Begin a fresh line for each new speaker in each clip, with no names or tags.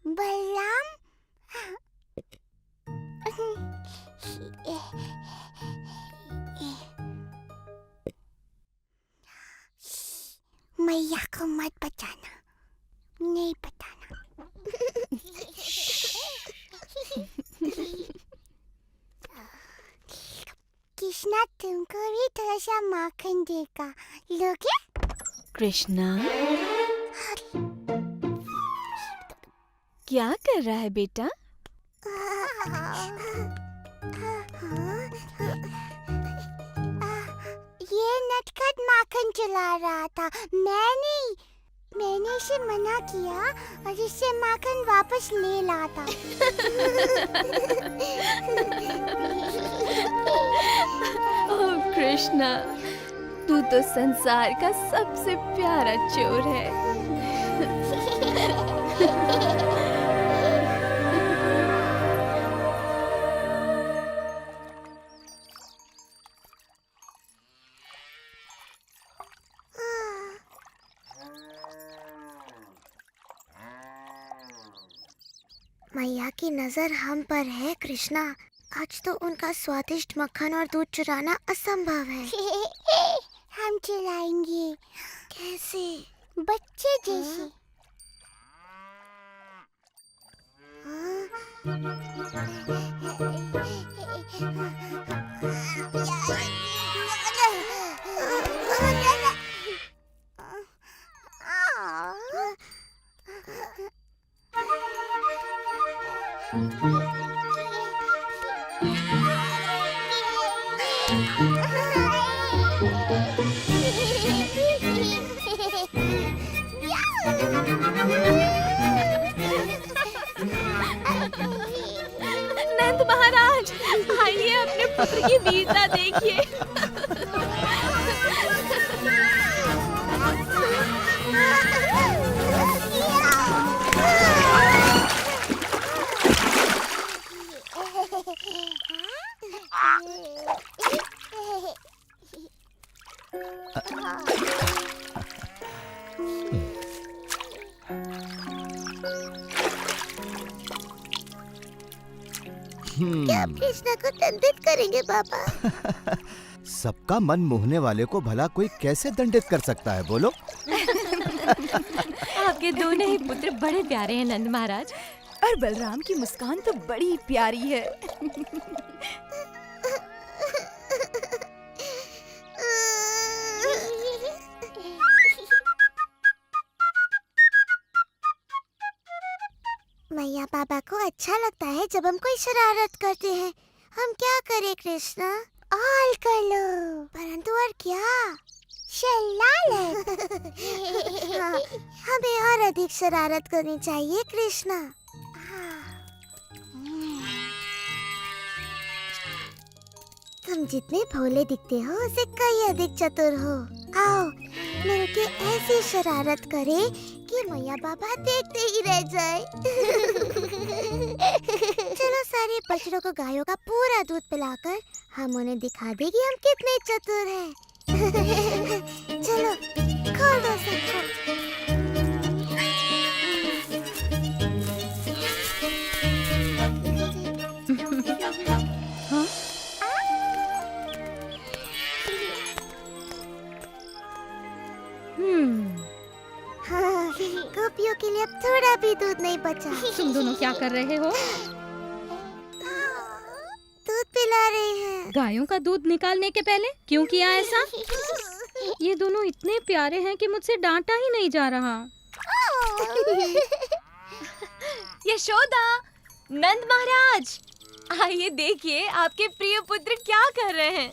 बलराम, मैया को मत बताना, नहीं बताना। कृष्णा तुमको भी थोड़ा सा माखन देगा, लोगे?
कृष्णा, क्या कर रहा है बेटा?
ये नटखट माखन चला रहा था। मैंने इसे मना किया और इससे माखन वापस ले लाया था।
ओह कृष्णा, तू तो संसार का सबसे प्यारा चोर है।
मैया की नजर हम पर है कृष्णा। आज तो उनका स्वादिष्ट मक्खन और दूध चुराना असंभव है। हम चुराएंगे। कैसे? बच्चे जैसे।
नंद महाराज, आइए अपने पुत्र की वीरता देखिए।
क्या आप कृष्णा को दंडित करेंगे पापा?
सबका मन मोहने वाले को भला कोई कैसे दंडित कर सकता है, बोलो?
आपके दोनों ही पुत्र बड़े प्यारे हैं नंद महाराज, और बलराम की मुस्कान तो बड़ी प्यारी है।
मैया पापा को अच्छा लगता है जब हम कोई शरारत करते हैं। हम क्या करें कृष्णा? ऑल कर लो। परंतु और क्या? शरारत। हमें और अधिक शरारत करनी चाहिए कृष्णा। तुम जितने भोले दिखते हो उससे कई अधिक चतुर हो। आओ मिलके ऐसी शरारत करें कि मैया बाबा देखते ही रह जाए। चलो सारे बछड़ों को गायों का पूरा दूध पिलाकर हम उन्हें दिखा दें कि हम कितने चतुर हैं। चलो खोल दो सबको। हाँ, गोपियों के लिए अब थोड़ा भी दूध नहीं बचा।
तुम दोनों क्या कर रहे हो?
दूध पिला रही है।
गायों का दूध निकालने के पहले क्यों किया ऐसा? ये दोनों इतने प्यारे हैं कि मुझसे डांटा ही नहीं जा रहा।
यशोदा, नंद महाराज, आइए देखिए आपके प्रिय पुत्र क्या कर रहे हैं।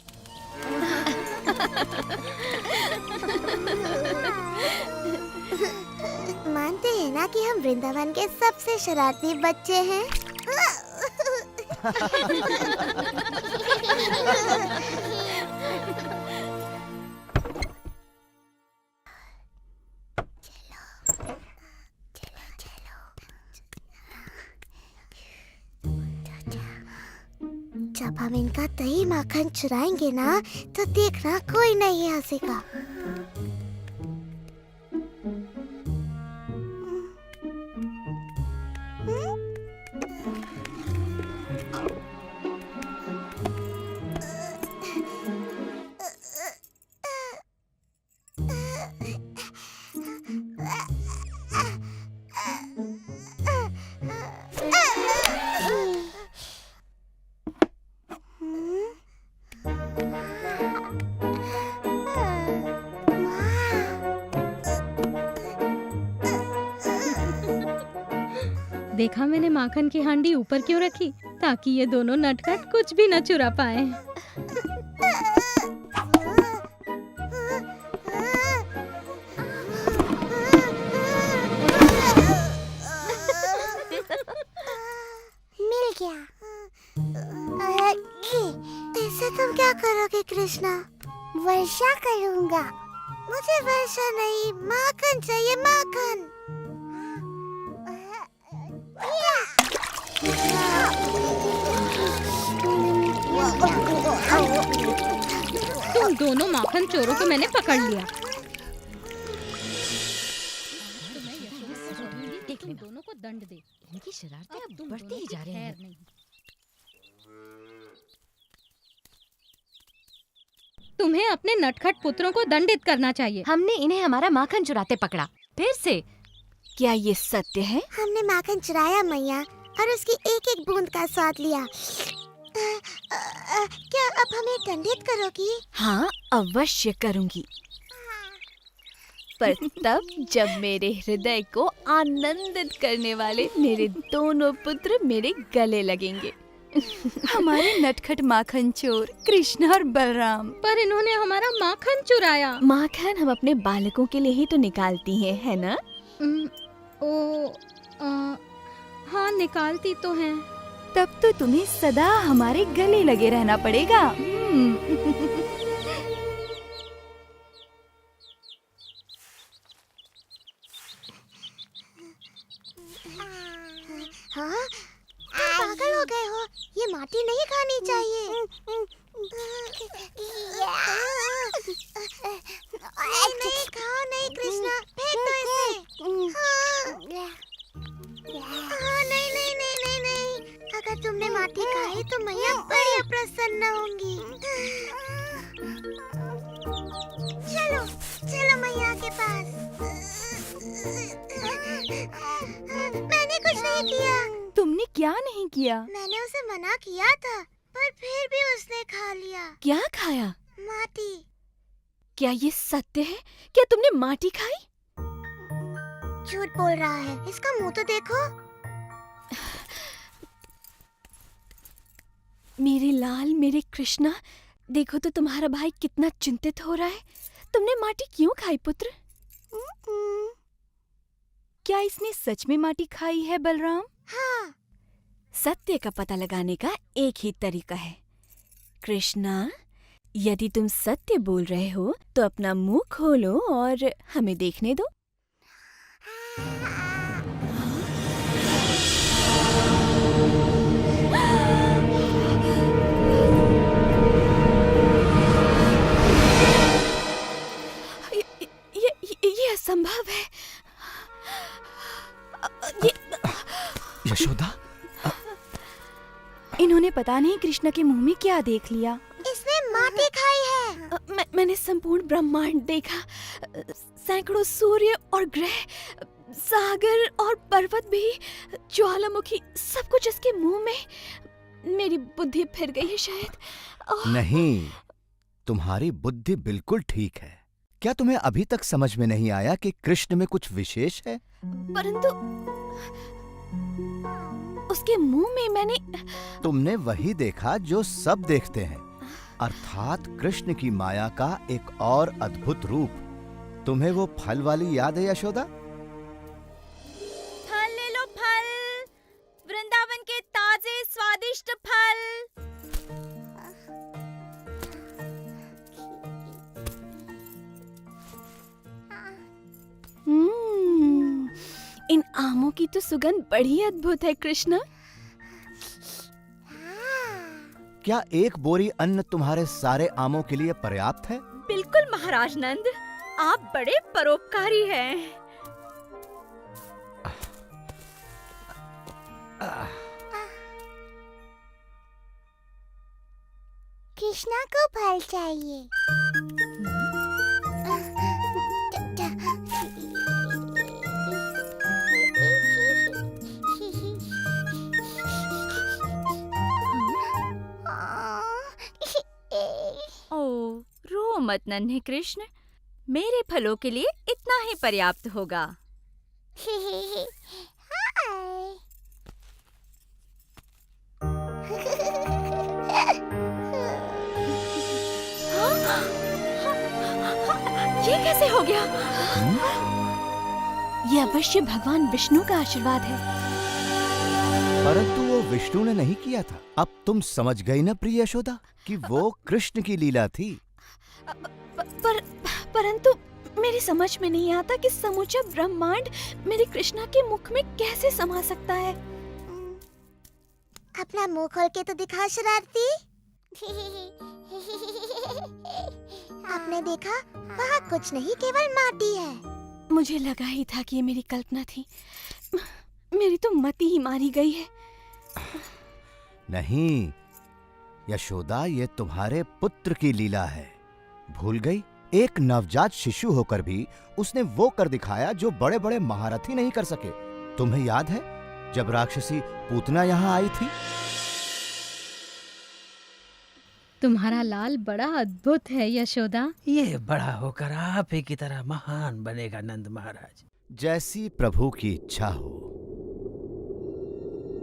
मानते हैं ना कि हम वृंदावन के सबसे शरारती बच्चे हैं। जब हम इनका दही माखन चुराएंगे ना, तो देखना कोई नहीं हंसेगा।
देखा मैंने माखन की हांडी ऊपर क्यों रखी? ताकि ये दोनों नटखट कुछ भी न चुरा पाए।
मिल गया। इससे तुम क्या करोगे कृष्णा? वर्षा करूंगा। मुझे वर्षा नहीं, माखन चाहिए, माखन।
तुम दोनों माखन चोरों को मैंने पकड़ लिया। तुम दोनों को दंड दे।
इनकी शरारतें अब बढ़ती ही जा रही हैं।
तुम्हें अपने नटखट पुत्रों को दंडित करना चाहिए।
हमने इन्हें हमारा माखन चुराते पकड़ा, फिर से। क्या ये सत्य है?
हमने माखन चुराया मैया, और उसकी एक एक बूंद का स्वाद लिया। क्या अब हमें दंडित करोगी?
हाँ, अवश्य करूंगी, पर तब जब मेरे हृदय को आनंदित करने वाले मेरे दोनों पुत्र मेरे गले लगेंगे। हमारे नटखट माखन चोर कृष्ण और बलराम।
पर इन्होंने हमारा माखन चुराया।
माखन हम अपने बालकों के लिए ही तो निकालती हैं, है ना?
हाँ, निकालती तो हैं।
तब तो तुम्हें सदा हमारे गले लगे रहना पड़ेगा।
हाँ? तुम पागल हो गए हो? ये माटी नहीं खानी चाहिए। नहीं, खाओ नहीं कृष्णा, फेंक दो इसे। हाँ, नहीं नहीं नहीं नहीं नहीं, अगर तुमने माटी खाई तो मैया बड़ी अप्रसन्न होंगी। चलो चलो मैया के पास। मैंने कुछ नहीं किया।
तुमने क्या नहीं किया?
मैंने उसे मना किया था, पर फिर भी उसने खा लिया।
क्या खाया?
माटी।
क्या ये सत्य है? क्या तुमने माटी खाई?
झूठ बोल रहा है, इसका मुंह तो देखो।
मेरे लाल, मेरे कृष्णा, देखो तो तुम्हारा भाई कितना चिंतित हो रहा है। तुमने माटी क्यों खाई पुत्र? क्या इसने सच में माटी खाई है बलराम?
हाँ।
सत्य का पता लगाने का एक ही तरीका है। कृष्णा, यदि तुम सत्य बोल रहे हो तो अपना मुंह खोलो और हमें देखने दो। ये असंभव है।
यशोदा,
इन्होंने पता नहीं कृष्ण के मुंह में क्या देख लिया।
इसने माटी खाई है।
मैंने संपूर्ण ब्रह्मांड देखा, सैकड़ों सूर्य और ग्रह, सागर और पर्वत भी, ज्वालामुखी, सब कुछ इसके मुंह में। मेरी बुद्धि फिर गई है शायद।
नहीं, तुम्हारी बुद्धि बिल्कुल ठीक है। क्या तुम्हें अभी तक समझ में नहीं आया कि कृष्ण में कुछ विशेष है?
परंतु उसके मुंह में मैंने
तुमने वही देखा जो सब देखते हैं, अर्थात कृष्ण की माया का एक और अद्भुत रूप। तुम्हें वो फल वाली याद है यशोदा?
फल ले लो, फल, वृंदावन के ताजे स्वादिष्ट फल। इन आमों की तो सुगंध बड़ी अद्भुत है कृष्ण।
क्या एक बोरी अन्न तुम्हारे सारे आमों के लिए पर्याप्त है?
बिल्कुल महाराज नंद, आप बड़े परोपकारी हैं।
कृष्णा को फल चाहिए।
ओ, रो मत नन्हे कृष्ण, मेरे फलों के लिए इतना ही पर्याप्त होगा। ये कैसे हो गया? ये अवश्य भगवान विष्णु का आशीर्वाद है।
परंतु वो विष्णु ने नहीं किया था। अब तुम समझ गई ना प्रिय यशोदा कि वो कृष्ण की लीला थी।
परंतु मेरी समझ में नहीं आता कि समूचा ब्रह्मांड मेरी कृष्णा के मुख में कैसे समा सकता है।
अपना मुंह खोल के तो दिखा शरारती। आपने देखा, वहाँ कुछ नहीं, केवल माटी है।
मुझे लगा ही था कि ये मेरी कल्पना थी। मेरी तो मति ही मारी गई है।
नहीं यशोदा, ये तुम्हारे पुत्र की लीला है। भूल गई? एक नवजात शिशु होकर भी उसने वो कर दिखाया जो बड़े बड़े महारथी नहीं कर सके। तुम्हें याद है जब राक्षसी पूतना यहाँ आई थी?
तुम्हारा लाल बड़ा अद्भुत है यशोदा।
ये बड़ा होकर आप ही की तरह महान बनेगा नंद महाराज।
जैसी प्रभु की इच्छा हो,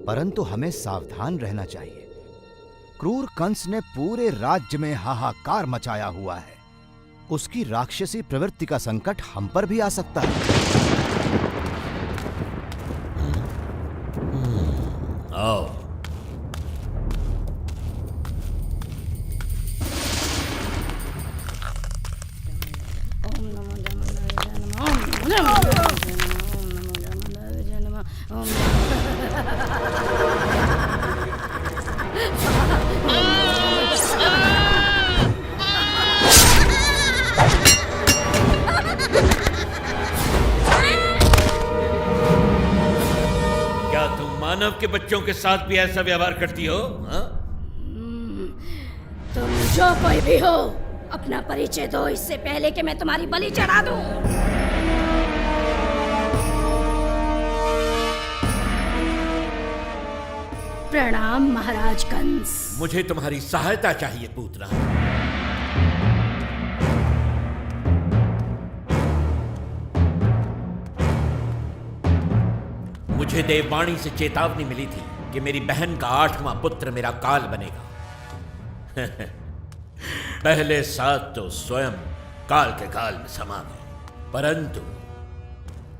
परंतु हमें सावधान रहना चाहिए। क्रूर कंस ने पूरे राज्य में हाहाकार मचाया हुआ है। उसकी राक्षसी प्रवृत्ति का संकट हम पर भी आ सकता है।
आओ। मानव के बच्चों के साथ भी ऐसा व्यवहार करती हो?
तुम जो कोई भी हो, अपना परिचय दो, इससे पहले कि मैं तुम्हारी बलि चढ़ा दूं। प्रणाम महाराज कंस।
मुझे तुम्हारी सहायता चाहिए पूतना। मुझे देववाणी से चेतावनी मिली थी कि मेरी बहन का 8वां पुत्र मेरा काल बनेगा। पहले 7 तो स्वयं काल के काल में समा गए, परंतु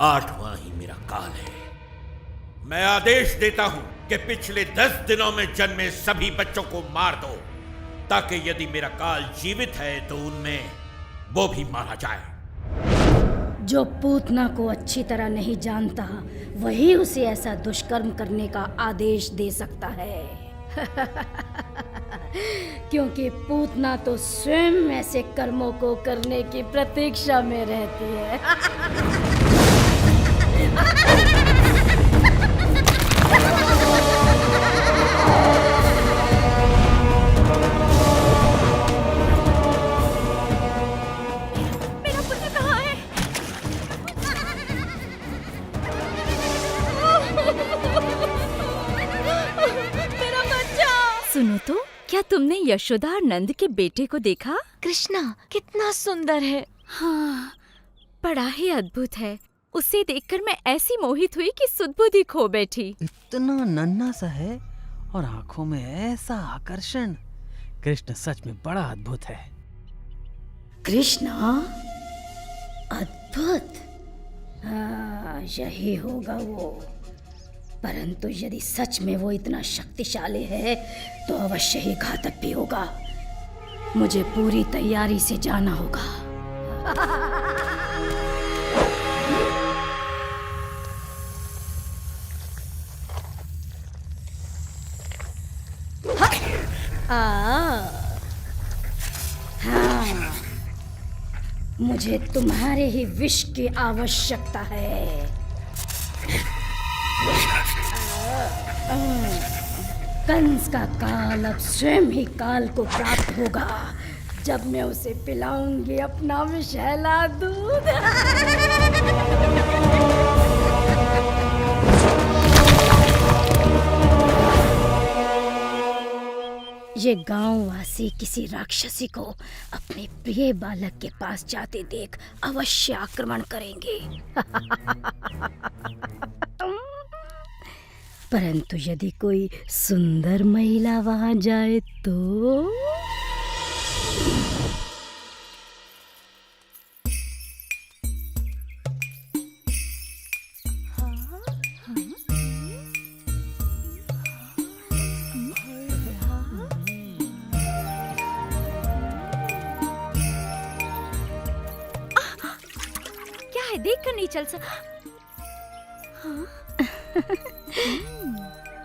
8वां ही मेरा काल है। मैं आदेश देता हूं कि पिछले 10 दिनों में जन्मे सभी बच्चों को मार दो, ताकि यदि मेरा काल जीवित है तो उनमें वो भी मारा जाए।
जो पूतना को अच्छी तरह नहीं जानता, वही उसे ऐसा दुष्कर्म करने का आदेश दे सकता है। क्योंकि पूतना तो स्वयं ऐसे कर्मों को करने की प्रतीक्षा में रहती है।
क्या तुमने यशोदा और नंद के बेटे को देखा?
कृष्णा कितना सुंदर है।
हाँ, बड़ा ही अद्भुत है। उसे देखकर मैं ऐसी मोहित हुई कि सुध-बुद्धि खो बैठी।
इतना नन्हा सा है और आंखों में ऐसा आकर्षण। कृष्ण सच में बड़ा अद्भुत है।
कृष्णा अद्भुत, हाँ यही होगा वो। परंतु यदि सच में वो इतना शक्तिशाली है तो अवश्य ही घातक भी होगा। मुझे पूरी तैयारी से जाना होगा। हाँ, मुझे तुम्हारे ही विष की आवश्यकता है। कंस का काल अब स्वयं ही काल को प्राप्त होगा जब मैं उसे पिलाऊंगी अपना विषैला दूध। ये गांववासी किसी राक्षसी को अपने प्रिय बालक के पास जाते देख अवश्य आक्रमण करेंगे। परंतु यदि कोई सुंदर महिला वहां जाए तो
देख कर नहीं चल सका।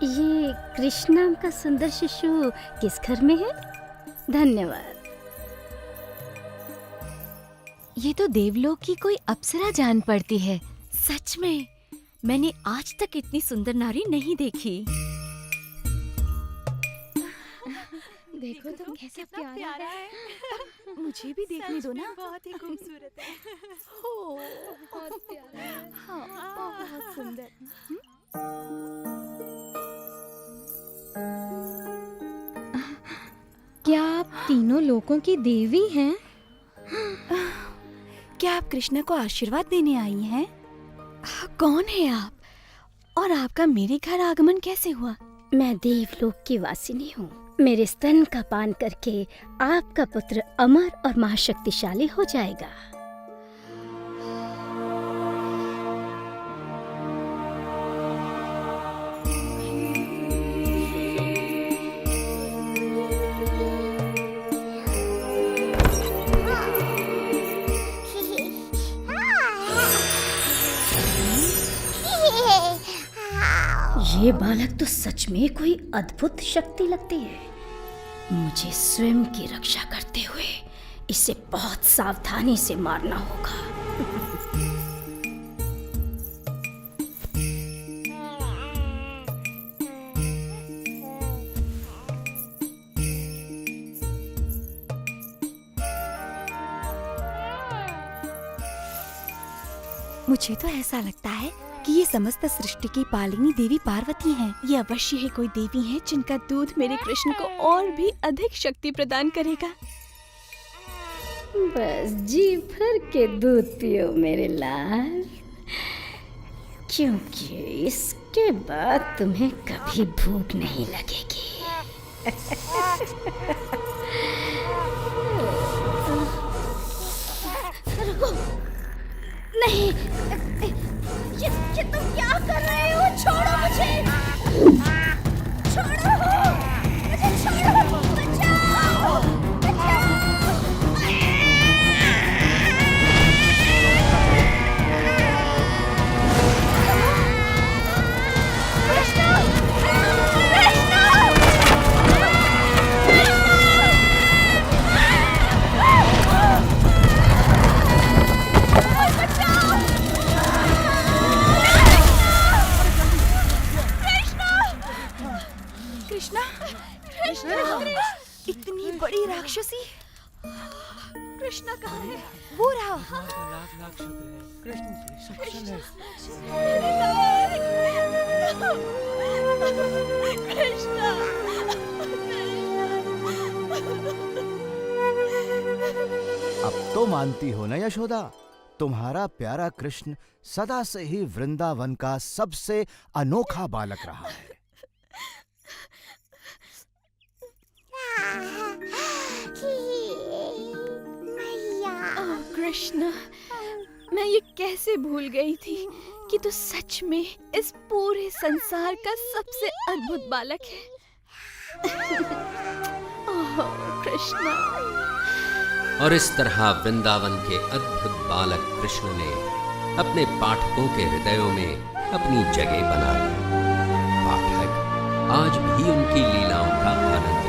ये कृष्ण नाम का सुंदर शिशु किस घर में है? धन्यवाद।
ये तो देवलोक की कोई अप्सरा जान पड़ती है।
सच में मैंने आज तक इतनी सुंदर नारी नहीं देखी।
देखो तो कैसा प्यारा है।
मुझे भी देखने दो ना।
बहुत ही खूबसूरत है।
बहुत प्यारा है।
हाँ, बहुत सुंदर।
क्या आप तीनों लोगों की देवी हैं?
क्या आप कृष्ण को आशीर्वाद देने आई हैं? कौन है आप? और आपका मेरे घर आगमन कैसे हुआ?
मैं देवलोक की वासिनी हूँ। मेरे स्तन का पान करके आपका पुत्र अमर और महाशक्तिशाली हो जाएगा। ये बालक तो सच में कोई अद्भुत शक्ति लगती है। मुझे स्वयं की रक्षा करते हुए इसे बहुत सावधानी से मारना होगा।
मुझे तो ऐसा लगता है कि ये समस्त सृष्टि की पालिनी देवी पार्वती हैं। ये अवश्य ही कोई देवी हैं जिनका दूध मेरे कृष्ण को और भी अधिक शक्ति प्रदान करेगा।
बस जी भर के दूध पियो मेरे लाल, क्योंकि इसके बाद तुम्हें कभी भूख नहीं लगेगी। रुको, नहीं, ये तुम क्या कर रहे हो? छोड़ो मुझे, छोड़ो मुझे, छोड़ो, बचाओ, बचाओ।
इतनी बड़ी राक्षसी कृष्णा कहाँ है? वो रहा।
लाख शुक्र है, कृष्ण से सक्षम है।
कृष्णा
अब तो मानती हो ना यशोदा, तुम्हारा प्यारा कृष्ण सदा से ही वृंदावन का सबसे अनोखा बालक रहा है।
ओह कृष्णा, मैं ये कैसे भूल गई थी कि तू सच में इस पूरे संसार का सबसे अद्भुत बालक है। ओह कृष्णा।
और इस तरह वृंदावन के अद्भुत बालक कृष्ण ने अपने पाठकों के हृदयों में अपनी जगह बना ली। पाठक आज भी उनकी लीलाओं का आनंद